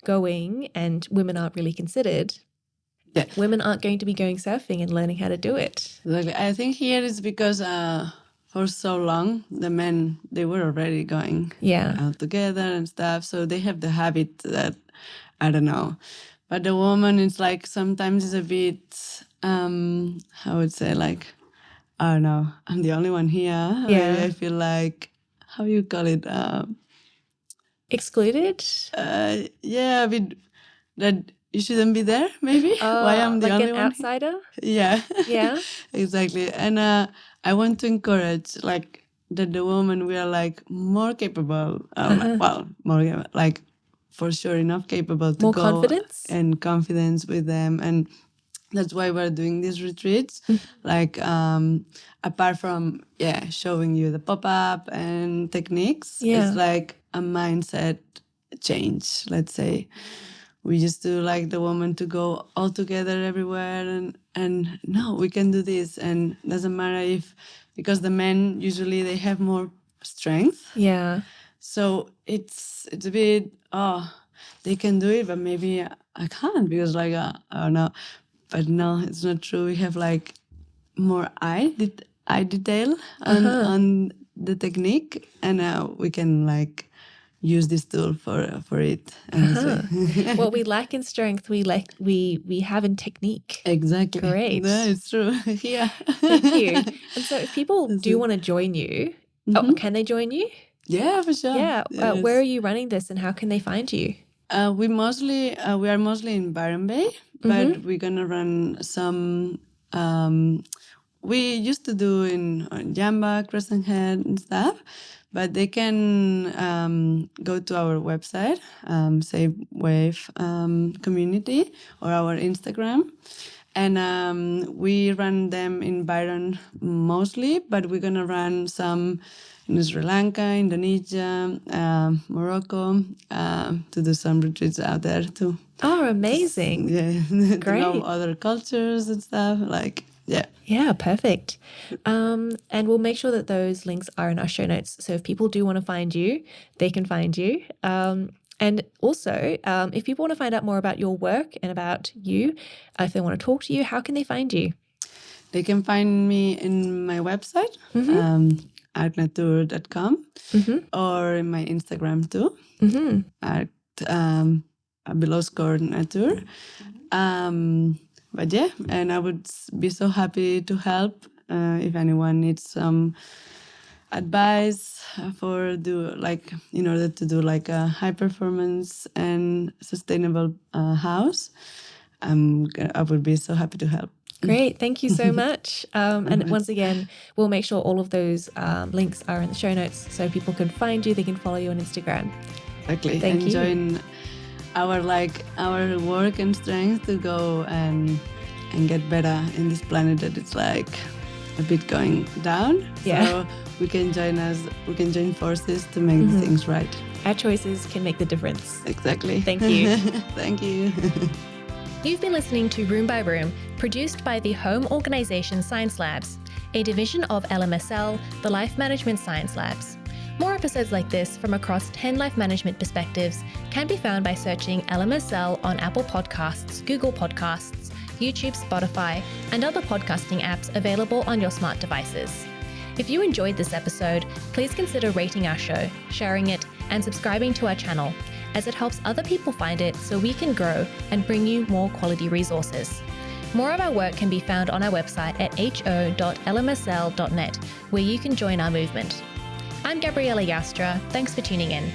going and women aren't really considered, women aren't going to be going surfing and learning how to do it. Exactly. I think here it's because for so long the men, they were already going out together and stuff, so they have the habit that, I don't know. But the woman, it's like sometimes it's a bit, I would say like, I don't know, I'm the only one here. Maybe I feel like, how you call it? Excluded? Yeah, a bit that you shouldn't be there, maybe. Why I'm the like only an one? outsider? Yeah. Yeah. Exactly. And I want to encourage like that the women, we are like more capable, more like for sure enough capable to more go confidence and confidence with them. And that's why we're doing these retreats. Like apart from showing you the pop-up and techniques, it's like a mindset change, let's say. We used to like the woman to go all together everywhere, and no, we can do this, and doesn't matter if, because the men usually they have more strength. Yeah. So it's a bit, they can do it, but maybe I can't because like I don't know. But no, it's not true. We have like more eye detail on the technique, and we can like use this tool for it. What we lack in strength, we have in technique. Exactly. Great. No, it's true. Yeah. Thank you. And so if people do want to join you, can they join you? Yeah, for sure. Yeah. Yes. Where are you running this and how can they find you? We are mostly in Byron Bay, but we're gonna run some. We used to do in Jamba, Crescent Head, and stuff, but they can go to our website, Save Wave Community, or our Instagram. And we run them in Byron mostly, but we're going to run some in Sri Lanka, Indonesia, Morocco, to do some retreats out there too. Oh, amazing. To Great. know other cultures and stuff. Yeah, perfect. And we'll make sure that those links are in our show notes. So if people do want to find you, they can find you. And also, if people want to find out more about your work and about you, if they want to talk to you, how can they find you? They can find me in my website, artnatur.com, or in my Instagram too, art below score natur. But yeah, and I would be so happy to help if anyone needs some advice in order to do like a high performance and sustainable house. I would be so happy to help. Great. Thank you so much. And once again, we'll make sure all of those links are in the show notes so people can find you. They can follow you on Instagram. Exactly. Thank you. Join our work and strength to go and get better in this planet that it's like a bit going down. Yeah. So we can join forces to make things right. Our choices can make the difference. Exactly. Thank you. Thank you. You've been listening to Room by Room, produced by the home organisation Science Labs, a division of LMSL, the Life Management Science Labs. More episodes like this from across 10 life management perspectives can be found by searching LMSL on Apple Podcasts, Google Podcasts, YouTube, Spotify, and other podcasting apps available on your smart devices. If you enjoyed this episode, please consider rating our show, sharing it, and subscribing to our channel, as it helps other people find it so we can grow and bring you more quality resources. More of our work can be found on our website at ho.lmsl.net, where you can join our movement. I'm Gabriella Yastra. Thanks for tuning in.